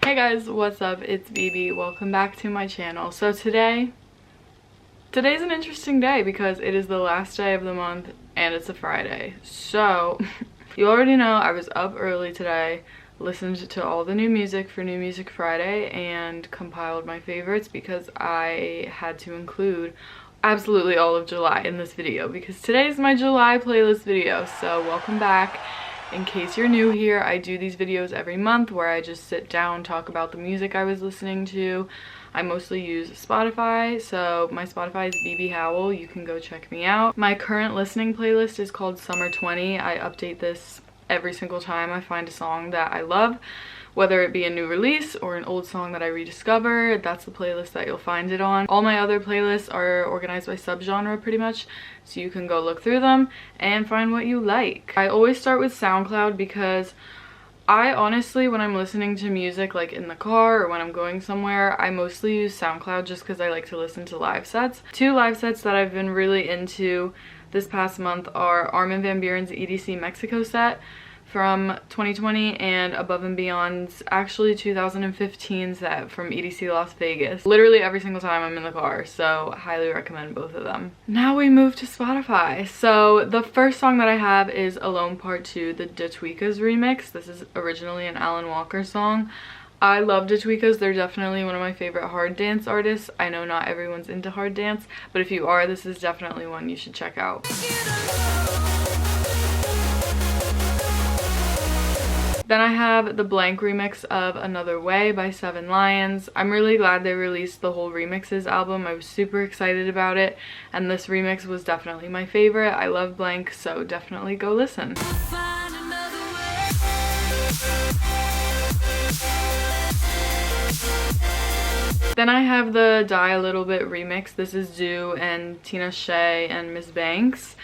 Hey guys, what's up? It's BB. Welcome back to my channel. So today's an interesting day because it is the last day of the month and it's a Friday. So you already know I was up early today, listened to all the new music for New Music Friday, and compiled my favorites because I had to include absolutely all of July in this video because today's my July playlist video. So welcome back. In case you're new here, I do these videos every month where I just sit down, talk about the music I was listening to. I mostly use Spotify, so my Spotify is BB Howell. You can go check me out. My current listening playlist is called Summer 20. I update this every single time I find a song that I love, whether it be a new release or an old song that I rediscover. That's the playlist that you'll find it on. All my other playlists are organized by subgenre pretty much, so you can go look through them and find what you like. I always start with SoundCloud because I honestly, when I'm listening to music like in the car or when I'm going somewhere, I mostly use SoundCloud just because I like to listen to live sets. Two live sets that I've been really into this past month are Armin van Buuren's EDC Mexico set from 2020 and Above and Beyond's actually 2015 set from EDC Las Vegas. Literally every single time I'm in the car, so highly recommend both of them. Now we move to Spotify. So the first song that I have is Alone Part 2, the Datweekaz remix. This is originally an Alan Walker song. I love Datweekaz. They're definitely one of my favorite hard dance artists. I know not everyone's into hard dance, but if you are, this is definitely one you should check out. Then I have the Blank remix of Another Way by 7 Lions. I'm really glad they released the whole remixes album. I was super excited about it, and this remix was definitely my favorite. I love Blank, so definitely go listen. Then I have the Die a Little Bit remix. This is Zoo and Tina Shea and Miss Banks.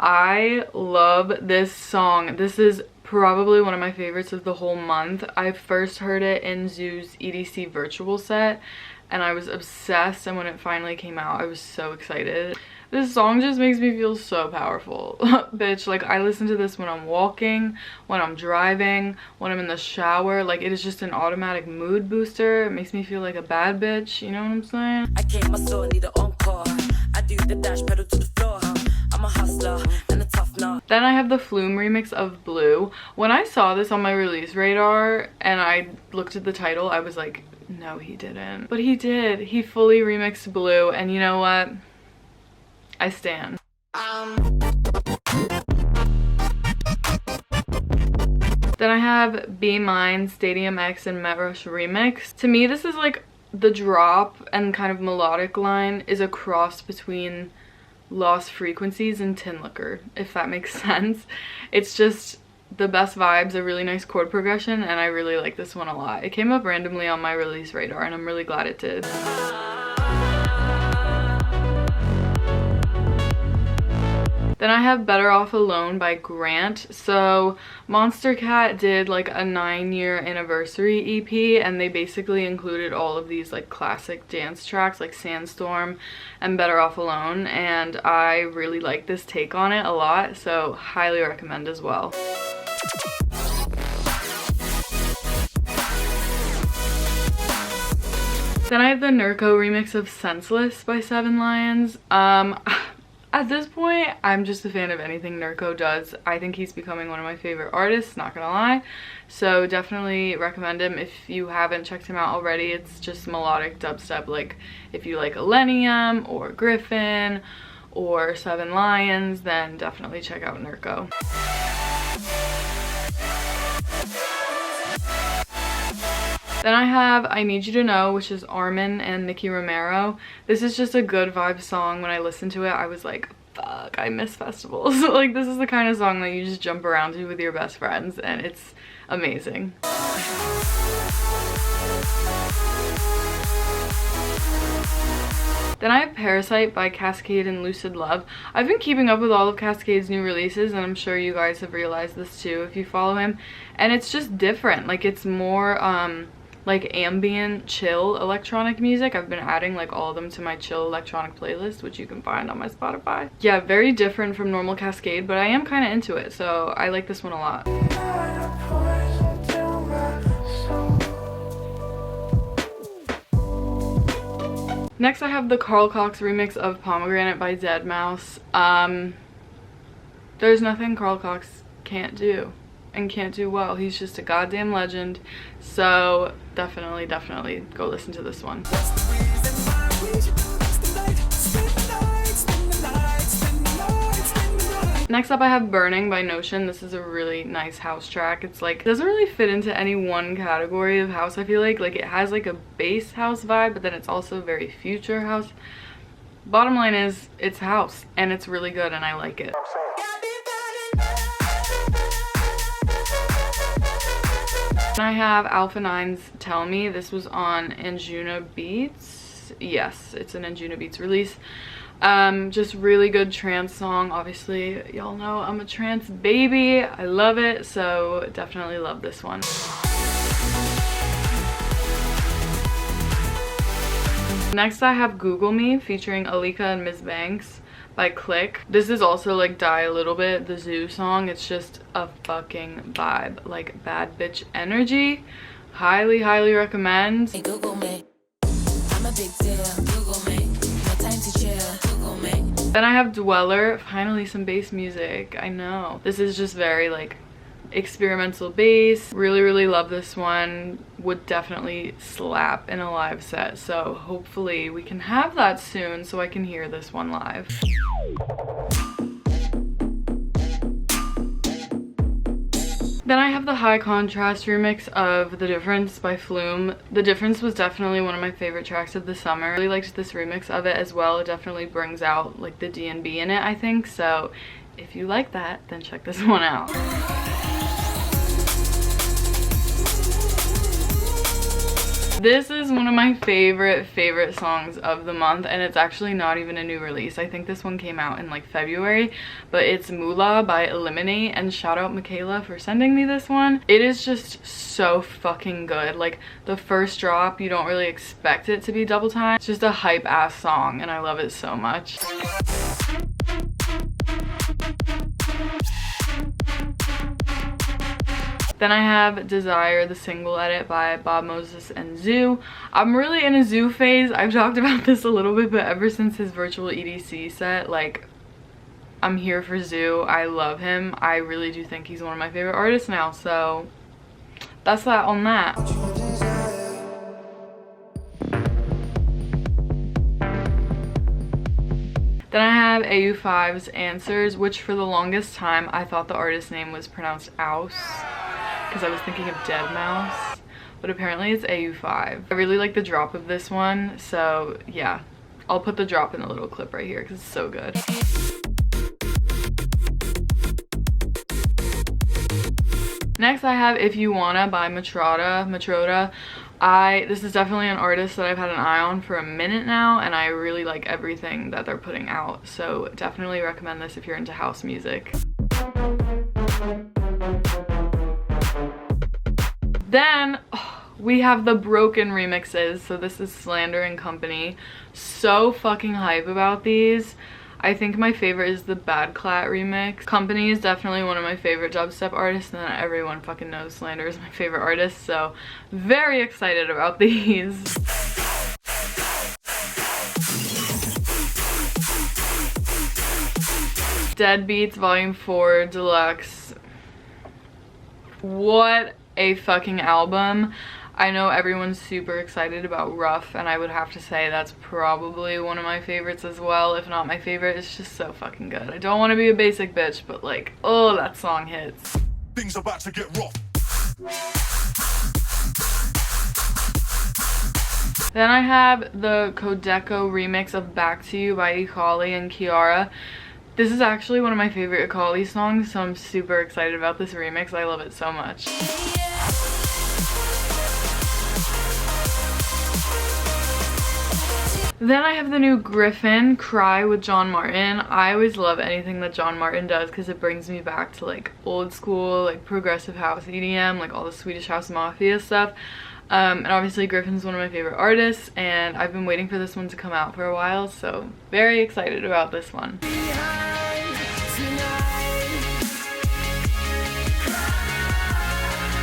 I love this song. This is probably one of my favorites of the whole month. I first heard it in Zoo's EDC virtual set and I was obsessed, and when it finally came out I was so excited. This song just makes me feel so powerful. Bitch, like I listen to this when I'm walking, when I'm driving, when I'm in the shower. Like it is just an automatic mood booster. It makes me feel like a bad bitch, you know what I'm saying? I came my soul, need an encore. I do the dash pedal to the floor. I'm a hustler and a tough nut. Then I have the Flume remix of Blue. When I saw this on my release radar and I looked at the title, I was like, no, he didn't. But he did. He fully remixed Blue, and you know what? I stan. Then I have Be Mine, Stadiumx, and Met Rush remix. To me, this is like the drop and kind of melodic line is a cross between Lost Frequencies and Tin Liquor, if that makes sense. It's just the best vibes, a really nice chord progression, and I really like this one a lot. It came up randomly on my release radar and I'm really glad it did. Then I have Better Off Alone by Grant. So Monster Cat did like a 9-year anniversary EP, and they basically included all of these like classic dance tracks like Sandstorm and Better Off Alone, and I really like this take on it a lot, so highly recommend as well. Then I have the Nerco remix of Senseless by 7 Lions. At this point, I'm just a fan of anything Nerco does. I think he's becoming one of my favorite artists, not gonna lie. So definitely recommend him if you haven't checked him out already. It's just melodic dubstep. Like if you like Illenium or Griffin or 7 Lions, then definitely check out Nerco. Then I have I Need You to Know, which is Armin and Nicky Romero. This is just a good vibe song. When I listened to it, I was like, fuck, I miss festivals. Like this is the kind of song that you just jump around to with your best friends, and it's amazing. Then I have Parasite by Cascade and Lucid Love. I've been keeping up with all of Cascade's new releases, and I'm sure you guys have realized this too if you follow him. And it's just different. Like it's more like ambient chill electronic music. I've been adding like all of them to my chill electronic playlist, which you can find on my Spotify. Yeah, very different from normal Cascade, but I am kind of into it, so I like this one a lot. Next I have the Carl Cox remix of Pomegranate by Zeds. There's nothing Carl Cox can't do and can't do well. He's just a goddamn legend. So definitely go listen to this one. Next up I have Burning by Notion. This is a really nice house track. It's like, it doesn't really fit into any one category of house, I feel like. Like, it has like a bass house vibe, but then it's also very future house. Bottom line is, it's house and it's really good and I like it. And I have Alpha 9's Tell Me. This was on Anjuna Beats. Yes, it's an Anjuna Beats release. Just really good trance song. Obviously, y'all know I'm a trance baby. I love it, so definitely love this one. Next I have Google Me featuring Alika and Ms. Banks by Click. This is also like Die a Little Bit, the Zoo song. It's just a fucking vibe, like bad bitch energy. Highly recommend. Hey, Google me. I'm a big deal. Google me. No time to chill. Google me. Then I have Dweller. Finally some bass music. I know. This is just very like experimental bass. Really love this one. Would definitely slap in a live set. So hopefully we can have that soon so I can hear this one live. Then I have the High Contrast remix of The Difference by Flume. The Difference was definitely one of my favorite tracks of the summer. I really liked this remix of it as well. It definitely brings out like the D&B in it, I think. So if you like that, then check this one out. This is one of my favorite songs of the month, and it's actually not even a new release. I think this one came out in like February, but it's Moolah by Eliminate, and shout out Michaela for sending me this one. It is just so fucking good. Like, the first drop, you don't really expect it to be double time. It's just a hype ass song and I love it so much. Then I have Desire, the single edit by Bob Moses and Zoo. I'm really in a Zoo phase. I've talked about this a little bit, but ever since his virtual EDC set, like, I'm here for Zoo. I love him. I really do think he's one of my favorite artists now, so that's that on that. Then I have AU5's Answers, which for the longest time I thought the artist name was pronounced Ouse, because I was thinking of Deadmau5, but apparently it's AU5. I really like the drop of this one, so yeah, I'll put the drop in the little clip right here because it's so good. Next I have If You Wanna by Matroda. This is definitely an artist that I've had an eye on for a minute now, and I really like everything that they're putting out, so definitely recommend this if you're into house music. Then we have the Broken remixes. So this is Slander and Company. So fucking hype about these. I think my favorite is the Bad Clat remix. Company is definitely one of my favorite dubstep artists, and then everyone fucking knows Slander is my favorite artist, so very excited about these. Deadbeats Volume 4 Deluxe. What a fucking album. I know everyone's super excited about Rough, and I would have to say that's probably one of my favorites as well, if not my favorite. It's just so fucking good. I don't want to be a basic bitch, but like, oh, that song hits. Things about to get rough. Then I have the Codeco remix of Back to You by Ikali and Kiara. This is actually one of my favorite Ikali songs, so I'm super excited about this remix. I love it so much. Then I have the new Griffin, Cry with John Martin. I always love anything that John Martin does because it brings me back to like old school, like progressive house EDM, like all the Swedish House Mafia stuff. And obviously Griffin's one of my favorite artists, and I've been waiting for this one to come out for a while, so very excited about this one.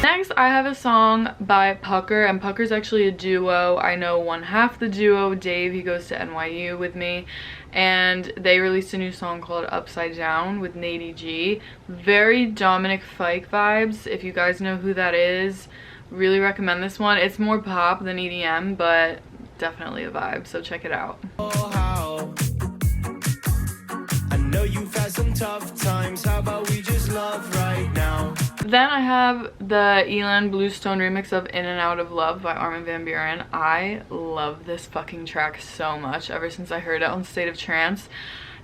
Next, I have a song by Pucker, and Pucker's actually a duo. I know one half the duo, Dave, he goes to NYU with me, and they released a new song called Upside Down with Nady G. Very Dominic Fike vibes, if you guys know who that is. Really recommend this one. It's more pop than EDM, but definitely a vibe, so check it out. I know you've had some tough times, how about we just love right now? Then I have the Elan Bluestone remix of In and Out of Love by Armin van Buuren. I love this fucking track so much ever since I heard it on State of Trance,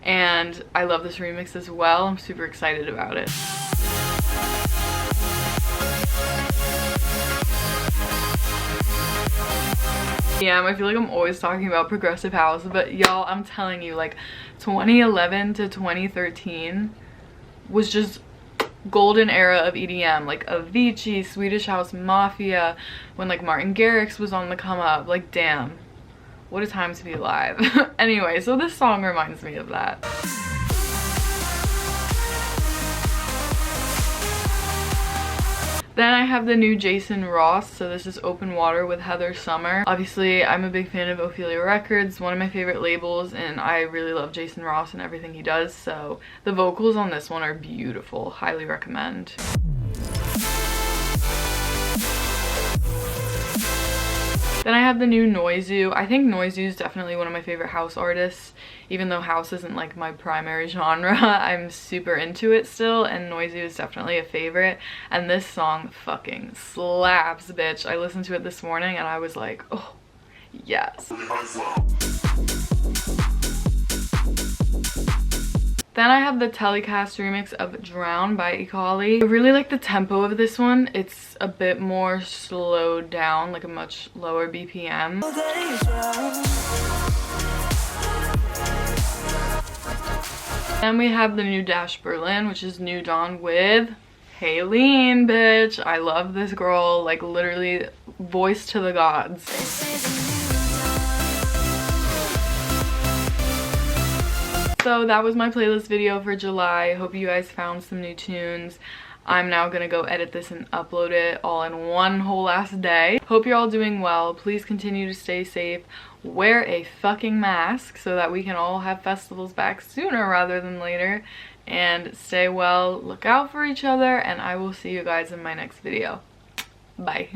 and I love this remix as well. I'm super excited about it. Yeah, I feel like I'm always talking about progressive house, but y'all, I'm telling you, like 2011 to 2013 was just golden era of EDM, like Avicii, Swedish House Mafia, when like Martin Garrix was on the come up. Like, damn, what a time to be alive. Anyway, so this song reminds me of that. Then I have the new Jason Ross, so this is Open Water with Heather Summer. Obviously, I'm a big fan of Ophelia Records, one of my favorite labels, and I really love Jason Ross and everything he does, so the vocals on this one are beautiful. Highly recommend. Then I have the new Noizu. I think Noizu is definitely one of my favorite house artists. Even though house isn't like my primary genre, I'm super into it still, and Noizu is definitely a favorite. And this song fucking slaps, bitch. I listened to it this morning and I was like, oh, yes. Then I have the Telecast remix of Drown by Ecali. I really like the tempo of this one. It's a bit more slowed down, like a much lower BPM. Then we have the new Dash Berlin, which is New Dawn with Haylene, bitch. I love this girl, like literally voice to the gods. So that was my playlist video for July. Hope you guys found some new tunes. I'm now gonna go edit this and upload it all in one whole last day. Hope you're all doing well. Please continue to stay safe. Wear a fucking mask so that we can all have festivals back sooner rather than later. And stay well, look out for each other, and I will see you guys in my next video. Bye.